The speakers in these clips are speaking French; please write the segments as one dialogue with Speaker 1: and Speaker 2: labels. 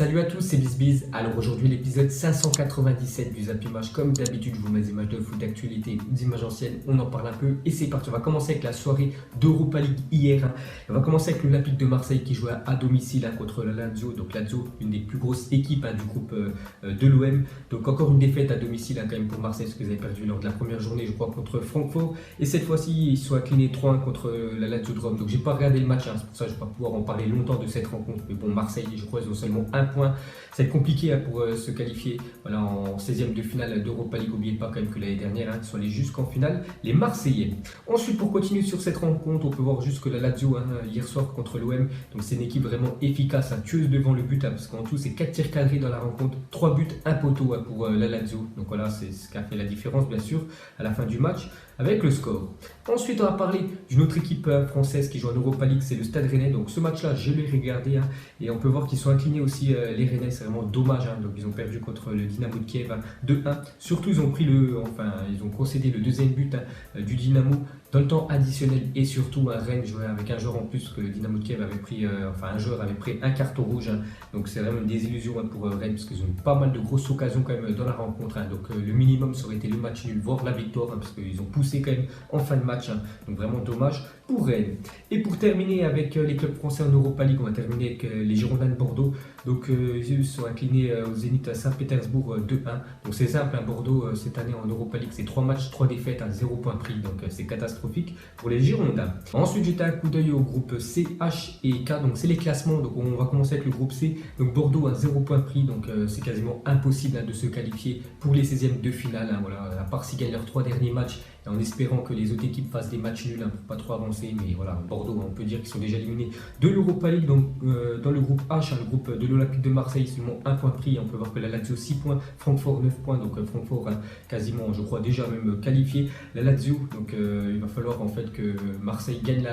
Speaker 1: Salut à tous, c'est BizBiz. Alors aujourd'hui l'épisode 597 du Zappy Match. Comme d'habitude, je vous mets des images de foot d'actualité, des images anciennes, on en parle un peu et c'est parti. On va commencer avec la soirée d'Europa League hier. On va commencer avec l'Olympique de Marseille qui jouait à domicile contre la Lazio. Donc Lazio, une des plus grosses équipes du groupe de l'OM. Donc encore une défaite à domicile quand même pour Marseille, parce qu'ils avaient perdu lors de la première journée, je crois, contre Francfort. Et cette fois-ci, ils sont inclinés 3-1 contre la Lazio de Rome. Donc j'ai pas regardé le match, c'est pour ça que je vais pas pouvoir en parler longtemps de cette rencontre. Mais bon, Marseille, je crois, ils ont seulement un point. Ça va être compliqué pour se qualifier en 16e de finale d'Europa League. N'oubliez pas quand même que l'année dernière, ils sont allés jusqu'en finale, les Marseillais. Ensuite, pour continuer sur cette rencontre, on peut voir juste que la Lazio, hier soir contre l'OM, donc c'est une équipe vraiment efficace, tueuse devant le but, parce qu'en tout, c'est 4 tirs cadrés dans la rencontre, 3 buts, 1 poteau pour la Lazio. Donc voilà, c'est ce qui a fait la différence, bien sûr, à la fin du match, avec le score. Ensuite, on va parler d'une autre équipe française qui joue en Europa League, c'est le Stade Rennais. Donc ce match-là, je l'ai regardé, et on peut voir qu'ils sont inclinés aussi, les Rennais. C'est vraiment dommage, donc ils ont perdu contre le Dynamo de Kiev 2-1. Surtout, ils ont concédé le deuxième but du Dynamo dans le temps additionnel, et surtout Rennes jouait avec un joueur en plus, que le Dynamo de Kiev avait pris, un joueur avait pris un carton rouge, donc c'est vraiment une désillusion pour Rennes, parce qu'ils ont eu pas mal de grosses occasions quand même dans la rencontre, donc le minimum ça aurait été le match nul, voire la victoire, parce qu'ils ont poussé quand même en fin de match, donc vraiment dommage pour Rennes. Et pour terminer avec les clubs français en Europa League, on va terminer avec les Girondins de Bordeaux. Donc ils sont inclinés au Zénith à Saint-Pétersbourg 2-1. Donc c'est simple, Bordeaux cette année en Europa League, c'est 3 matchs, 3 défaites à 0 points pris, donc c'est catastrophique pour les Girondins. Ensuite, j'étais un coup d'œil au groupe C, H et K, donc c'est les classements. Donc on va commencer avec le groupe C. Donc Bordeaux à 0 points pris, donc c'est quasiment impossible de se qualifier pour les 16e de finale. À part s'ils gagnent leurs 3 derniers matchs, et en espérant que les autres équipes fassent des matchs nuls pour pas trop avancer. Mais voilà, Bordeaux, on peut dire qu'ils sont déjà éliminés de l'Europa League. Donc dans le groupe H, le groupe de l'Olympique de Marseille, seulement 1 point pris. On peut voir que la Lazio 6 points, Francfort 9 points. Donc Francfort quasiment, je crois, déjà même qualifié. La Lazio, donc il va falloir en fait que Marseille gagne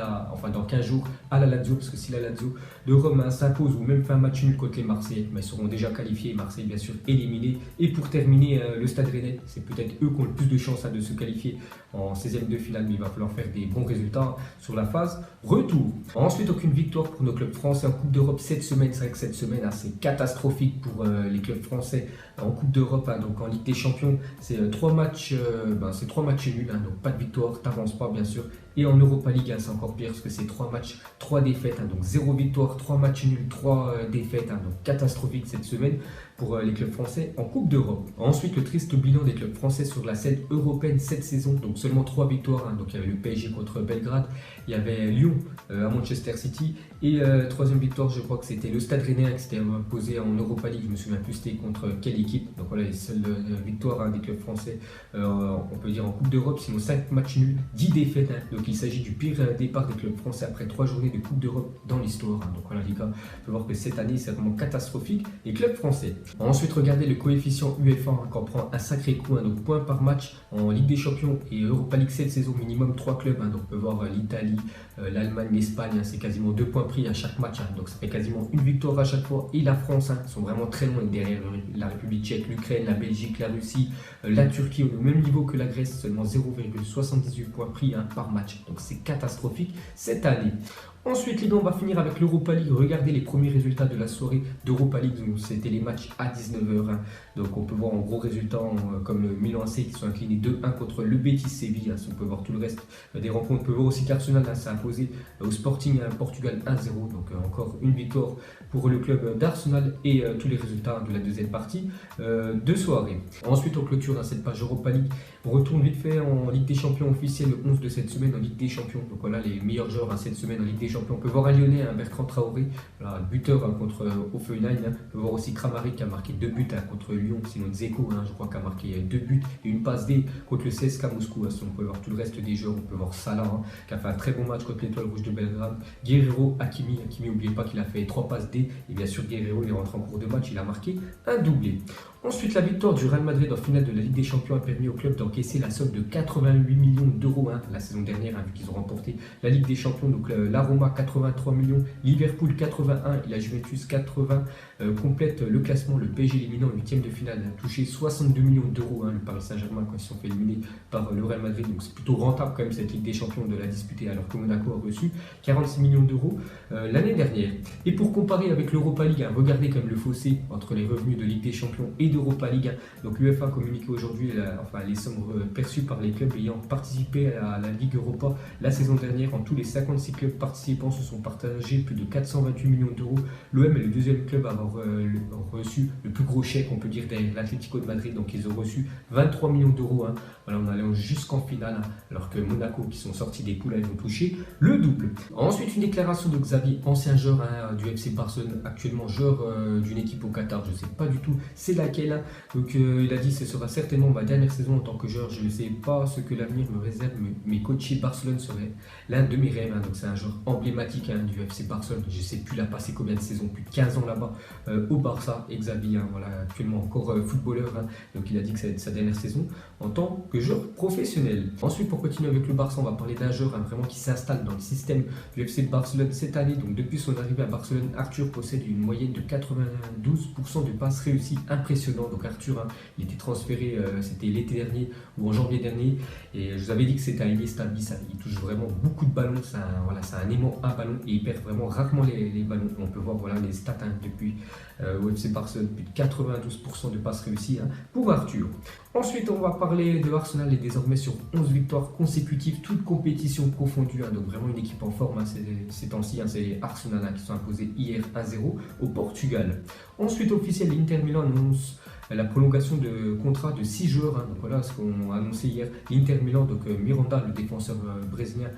Speaker 1: dans 15 jours à la Lazio, parce que si la Lazio de Rome s'impose ou même fait un match nul contre les Marseillais, ils seront déjà qualifiés. Marseille bien sûr éliminé. Et pour terminer, le Stade Rennais, c'est peut-être eux qui ont le plus de chances de se qualifier en 16e de finale, mais il va falloir faire des bons résultats sur la phase retour. Ensuite, aucune victoire pour nos clubs français en Coupe d'Europe cette semaine. C'est vrai que cette semaine, c'est catastrophique pour les clubs français en Coupe d'Europe. Donc en Ligue des Champions, c'est 3 matchs, nuls, donc pas de victoire, t'avances pas bien sûr. Et en Europa League, c'est encore pire, parce que c'est 3 matchs, 3 défaites, donc 0 victoire, 3 matchs nuls, 3 défaites, donc catastrophique cette semaine pour les clubs français en Coupe d'Europe. Ensuite, le triste bilan des clubs français sur la scène européenne cette saison, donc seulement 3 victoires, donc il y avait le PSG contre Belgrade, il y avait Lyon à Manchester City, et 3e victoire, je crois que c'était le Stade Rennais qui s'était imposé en Europa League, je me souviens plus c'était contre quelle équipe. Donc voilà les seules victoires des clubs français, on peut dire en Coupe d'Europe, sinon 5 matchs nuls, 10 défaites, donc il s'agit du pire départ des clubs français après 3 journées de Coupe d'Europe dans l'histoire. Donc voilà les gars, on peut voir que cette année c'est vraiment catastrophique les clubs français. Ensuite, regardez le coefficient UEFA qui en prend un sacré coup, donc points par match en Ligue des Champions et Europa League cette saison, minimum 3 clubs, donc on peut voir l'Italie, l'Allemagne, l'Espagne, c'est quasiment 2 points pris à chaque match, donc ça fait quasiment une victoire à chaque fois. Et la France sont vraiment très loin derrière la République tchèque, l'Ukraine, la Belgique, la Russie, la Turquie au même niveau que la Grèce, seulement 0,78 points pris par match, donc c'est catastrophique cette année. Ensuite, les gars, on va finir avec l'Europa League. Regardez les premiers résultats de la soirée d'Europa League. C'était les matchs à 19h. Donc, on peut voir en gros résultats comme le Milan AC qui sont inclinés 2-1 contre le Betis Séville. On peut voir tout le reste des rencontres. On peut voir aussi qu'Arsenal s'est imposé au Sporting Portugal 1-0. Donc, encore une victoire pour le club d'Arsenal et tous les résultats de la deuxième partie de soirée. Ensuite, on clôture dans cette page Europa League. On retourne vite fait en Ligue des Champions officielle le 11 de cette semaine en Ligue des Champions. Donc, voilà les meilleurs joueurs cette semaine en Ligue des Champions. On peut voir un Lyonnais, Bertrand Traoré, buteur contre Hoffenheim. On peut voir aussi Kramaric qui a marqué 2 buts contre Lyon, sinon Dzeko, je crois, qui a marqué 2 buts et une passe D contre le CSKA Moscou. On peut voir tout le reste des joueurs. On peut voir Salah qui a fait un très bon match contre l'Étoile Rouge de Belgrade. Guerreiro, Hakimi, n'oubliez pas qu'il a fait 3 passes D. Et bien sûr, Guerreiro, il est rentré en cours de match, il a marqué un doublé. Ensuite, la victoire du Real Madrid en finale de la Ligue des Champions a permis au club d'encaisser la somme de 88 millions d'euros la saison dernière, vu qu'ils ont remporté la Ligue des Champions. Donc la Roma Roma 83 millions, Liverpool 81 et la Juventus 80 complètent le classement. Le PSG éliminant en huitième de finale a touché 62 millions d'euros, le Paris Saint-Germain quand ils se sont fait éliminer par le Real Madrid. Donc c'est plutôt rentable quand même cette Ligue des Champions de la disputer, alors que Monaco a reçu 46 millions d'euros l'année dernière. Et pour comparer avec l'Europa League, regardez quand même le fossé entre les revenus de Ligue des Champions et d'Europa League. Donc l'UEFA communique aujourd'hui les sommes perçues par les clubs ayant participé à la Ligue Europa la saison dernière. En tous les 56 clubs participants se sont partagés plus de 428 millions d'euros. L'OM est le deuxième club à avoir reçu le plus gros chèque, on peut dire, derrière l'Atlético de Madrid. Donc ils ont reçu 23 millions d'euros. Voilà, on allait jusqu'en finale, alors que Monaco, qui sont sortis des poules, ils ont touché le double. Ensuite, une déclaration de Xavi, ancien joueur du FC Barcelone, actuellement joueur d'une équipe au Qatar, je ne sais pas du tout c'est laquelle. Donc il a dit: ce sera certainement ma dernière saison en tant que joueur, je ne sais pas ce que l'avenir me réserve, mais coacher Barcelone serait l'un de mes rêves. Donc c'est un joueur emblématique du FC Barcelone, je ne sais plus il a passé combien de saisons, plus de 15 ans là-bas au Barça. Et Xavi, voilà, actuellement encore footballeur, donc il a dit que c'est sa dernière saison en tant que joueur professionnel. Ensuite, pour continuer avec le Barça, on va parler d'un joueur vraiment qui s'installe dans le système du FC Barcelone cette année. Donc depuis son arrivée à Barcelone, Arthur possède une moyenne de 92% de passes réussies, impressionnant. Donc Arthur, il était transféré, c'était l'été dernier ou en janvier dernier, et je vous avais dit que c'était un Iniesta bis, il touche vraiment beaucoup de ballons, c'est un aimant à ballon et il perd vraiment rarement les ballons. On peut voir les stats depuis au FC Barcelone, plus de 92% de passes réussies pour Arthur. Ensuite, on va parler de Arsenal et désormais sur 11 victoires consécutives, toutes compétitions confondues. Donc vraiment une équipe en forme ces temps-ci. C'est Arsenal qui sont imposés hier 1-0 au Portugal. Ensuite, officiel, l'Inter Milan annonce la prolongation de contrat de 6 joueurs. Donc voilà ce qu'on a annoncé hier. L'Inter Milan, donc Miranda, le défenseur brésilien,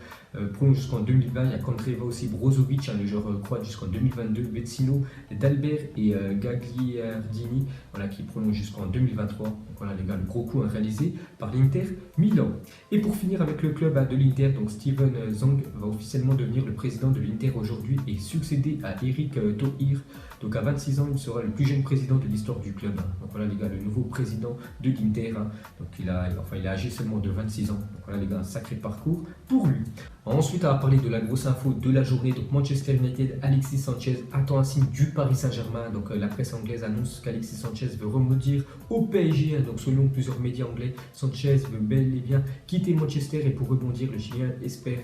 Speaker 1: prolonge jusqu'en 2020. Il y a Candreva aussi, Brozovic, le joueur croate, jusqu'en 2022. Vecino, Dalbert et Gagliardini, qui prolongent jusqu'en 2023. Donc voilà les gars, le gros coup réalisé par l'Inter Milan. Et pour finir avec le club de l'Inter, donc Steven Zhang va officiellement devenir le président de l'Inter aujourd'hui et succéder à Eric Thohir. Donc à 26 ans, il sera le plus jeune président de l'histoire du club. Donc voilà les gars, le nouveau président de l'Inter. Donc il a âgé seulement de 26 ans. Donc voilà les gars, un sacré parcours pour lui. Ensuite, on va parler de la grosse info de la journée. Donc Manchester United, Alexis Sanchez attend un signe du Paris Saint-Germain. Donc la presse anglaise annonce qu'Alexis Sanchez veut rebondir au PSG. Donc selon plusieurs médias anglais, Sanchez veut bel et bien quitter Manchester, et pour rebondir, le Chilien espérait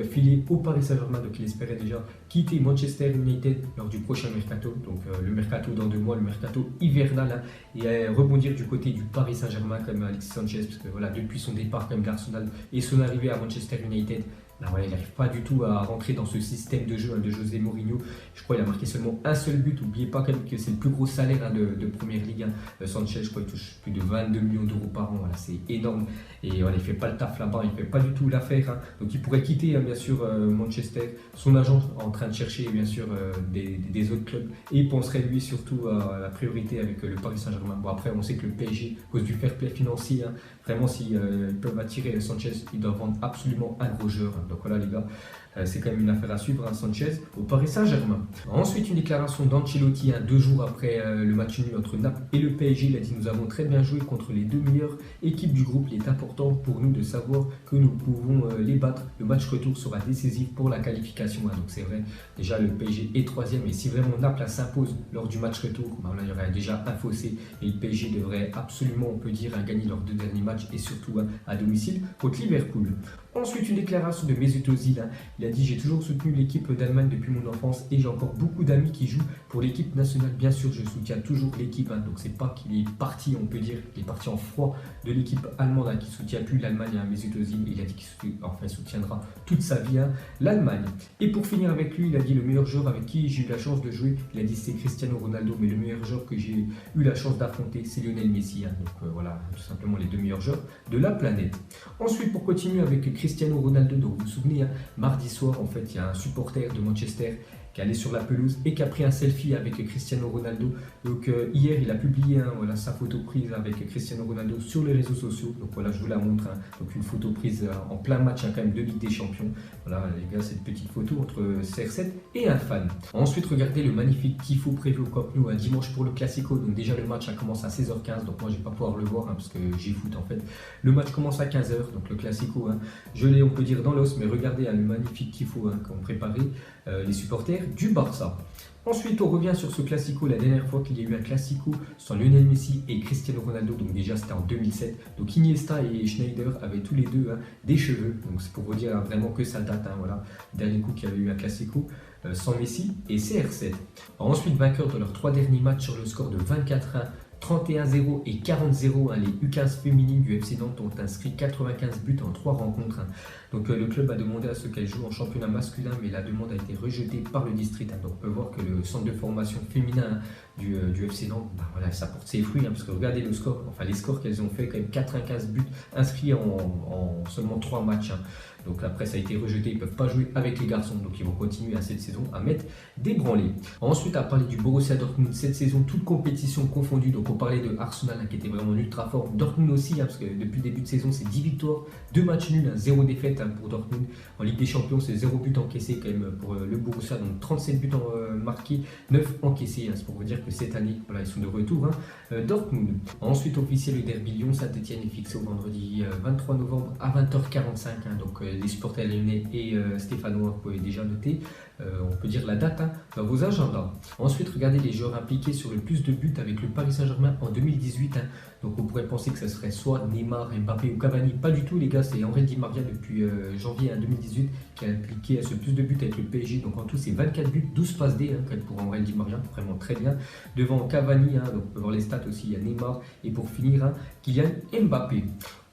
Speaker 1: filer au Paris Saint-Germain. Donc il espérait déjà quitter Manchester United lors du prochain mercato. Donc le mercato dans 2 mois, le mercato hivernal, et rebondir du côté du Paris Saint-Germain comme Alexis Sanchez, parce que voilà, depuis son départ comme d'Arsenal et son arrivée à Manchester United, il n'arrive pas du tout à rentrer dans ce système de jeu de José Mourinho. Je crois qu'il a marqué seulement un seul but. N'oubliez pas quand même que c'est le plus gros salaire de Première Ligue. Sanchez, je crois qu'il touche plus de 22 millions d'euros par an. C'est énorme. Et il ne fait pas le taf là-bas, il ne fait pas du tout l'affaire. Donc il pourrait quitter bien sûr Manchester. Son agent est en train de chercher bien sûr des autres clubs. Et il penserait lui surtout à la priorité avec le Paris Saint-Germain. Bon, après, on sait que le PSG, à cause du fair play financier, vraiment s'ils peuvent attirer Sanchez, ils doivent vendre absolument un gros joueur. Donc voilà les gars, c'est quand même une affaire à suivre, Sanchez au Paris Saint-Germain. Ensuite, une déclaration d'Ancelotti 2 jours après le match nul entre Naples et le PSG. Il a dit: nous avons très bien joué contre les 2 meilleures équipes du groupe. Il est important pour nous de savoir que nous pouvons les battre. Le match retour sera décisif pour la qualification. Donc c'est vrai, déjà le PSG est 3e, et si vraiment Naples s'impose lors du match retour, il y aurait déjà un fossé, et le PSG devrait absolument, on peut dire, gagner leurs 2 derniers matchs, et surtout à domicile contre Liverpool. Ensuite, une déclaration de Mesut Özil. Il a dit: j'ai toujours soutenu l'équipe d'Allemagne depuis mon enfance et j'ai encore beaucoup d'amis qui jouent pour l'équipe nationale. Bien sûr, je soutiens toujours l'équipe. Donc c'est pas qu'il est parti, on peut dire, il est parti en froid de l'équipe allemande qui ne soutient plus l'Allemagne. Mesut Özil, il a dit qu'il soutiendra toute sa vie l'Allemagne. Et pour finir avec lui, il a dit: le meilleur joueur avec qui j'ai eu la chance de jouer, il a dit, c'est Cristiano Ronaldo, mais le meilleur joueur que j'ai eu la chance d'affronter, c'est Lionel Messi. Donc voilà, tout simplement les 2 meilleurs joueurs de la planète. Ensuite, pour continuer avec Cristiano Ronaldo, donc vous vous souvenez, mardi soir, en fait, il y a un supporter de Manchester qui est allé sur la pelouse et qui a pris un selfie avec Cristiano Ronaldo. Donc hier, il a publié voilà, sa photo prise avec Cristiano Ronaldo sur les réseaux sociaux. Donc voilà, je vous la montre. Donc une photo prise en plein match quand même de Ligue des Champions. Voilà les gars, cette petite photo entre CR7 et un fan. Ensuite, regardez le magnifique tifo prévu au Camp Nou un dimanche pour le Classico. Donc déjà, le match commence à 16h15. Donc moi, je ne vais pas pouvoir le voir parce que j'ai foot en fait. Le match commence à 15h. Donc le Classico, je l'ai, on peut dire, dans l'os. Mais regardez le magnifique tifo qu'ont préparé les supporters du Barça. Ensuite, on revient sur ce Classico, la dernière fois qu'il y a eu un Classico sans Lionel Messi et Cristiano Ronaldo, donc déjà c'était en 2007. Donc Iniesta et Schneider avaient tous les deux des cheveux, donc c'est pour vous dire vraiment que ça date, voilà. Dernier coup qu'il y avait eu un Classico sans Messi et CR7. Alors, ensuite, vainqueurs de leurs 3 derniers matchs sur le score de 24-1, 31-0 et 40-0, les U15 féminines du FC Nantes ont inscrit 95 buts en 3 rencontres. Donc le club a demandé à ce qu'elles jouent en championnat masculin, mais la demande a été rejetée par le district. Donc on peut voir que le centre de formation féminin du FC Nantes, voilà, ça porte ses fruits, parce que regardez le score, enfin les scores qu'elles ont fait, quand même 95 buts inscrits en seulement 3 matchs. Donc après ça a été rejeté, ils ne peuvent pas jouer avec les garçons, donc ils vont continuer à cette saison à mettre des branlés. Ensuite, à parler du Borussia Dortmund, cette saison, toute compétition confondue, donc on parlait de Arsenal qui était vraiment ultra fort, Dortmund aussi, parce que depuis le début de saison c'est 10 victoires, 2 matchs nuls, 0 défaite pour Dortmund. En Ligue des Champions, c'est 0 but encaissé quand même pour le Borussia, donc 37 buts marqués, 9 encaissés, c'est pour vous dire que cette année, voilà, ils sont de retour, Dortmund. Ensuite, officiel, le derby Lyon-Saint-Etienne est fixé au vendredi 23 novembre à 20h45, donc les supporters lyonnais et stéphanois, vous pouvez déjà noter, on peut dire la date dans vos agendas. Ensuite, regardez les joueurs impliqués sur le plus de buts avec le Paris Saint-Germain en 2018. Donc on pourrait penser que ce serait soit Neymar, Mbappé ou Cavani. Pas du tout les gars, c'est Henry Di Maria depuis janvier 2018 qui a impliqué ce plus de buts avec le PSG. Donc en tout c'est 24 buts, 12 passes D pour Henry Di Maria, vraiment très bien. Devant Cavani, donc on peut voir les stats aussi, il y a Neymar. Et pour finir, Kylian Mbappé.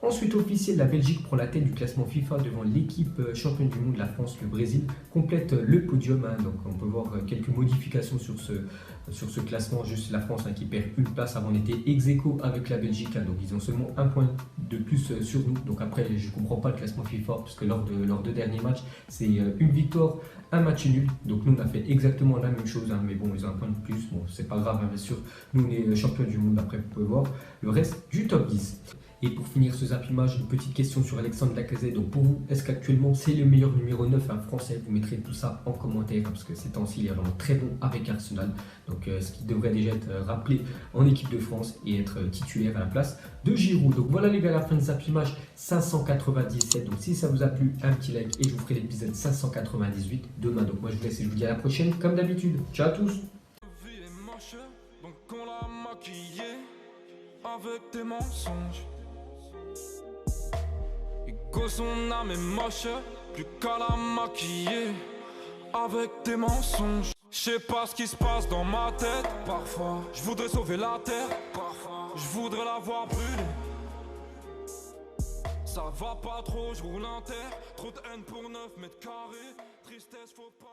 Speaker 1: Ensuite, officiel, la Belgique prend la tête du classement FIFA devant l'équipe championne du monde, la France. Le Brésil complète le podium. Donc on peut voir quelques modifications sur ce classement. Juste la France qui perd une place. Avant on était ex-aequo avec la Belgique. Donc ils ont seulement un point de plus sur nous. Donc après, je ne comprends pas le classement FIFA parce que lors de leurs 2 derniers matchs, c'est une victoire, un match nul. Donc nous on a fait exactement la même chose. Mais bon, ils ont un point de plus. Bon, c'est pas grave, bien sûr. Nous on est champion du monde. Après, vous pouvez voir le reste du top 10. Et pour finir ce Zap Image, une petite question sur Alexandre Lacazette. Donc pour vous, est-ce qu'actuellement c'est le meilleur numéro 9 français? Vous mettrez tout ça en commentaire parce que ces temps-ci il est vraiment très bon avec Arsenal. Donc ce qui devrait déjà être rappelé en équipe de France et être titulaire à la place de Giroud. Donc voilà les gars, la fin de Zap Image 597. Donc si ça vous a plu, un petit like et je vous ferai l'épisode 598 demain. Donc moi je vous laisse et je vous dis à la prochaine comme d'habitude. Ciao à tous.
Speaker 2: Avec tes mensonges, que son âme est moche, plus qu'à la maquiller. Avec tes mensonges, je sais pas ce qui se passe dans ma tête. Parfois, je voudrais sauver la terre. Parfois, je voudrais la voir brûler. Ça va pas trop, je roule un terre. Trop de haine pour 9 mètres carrés. Tristesse, faut pas.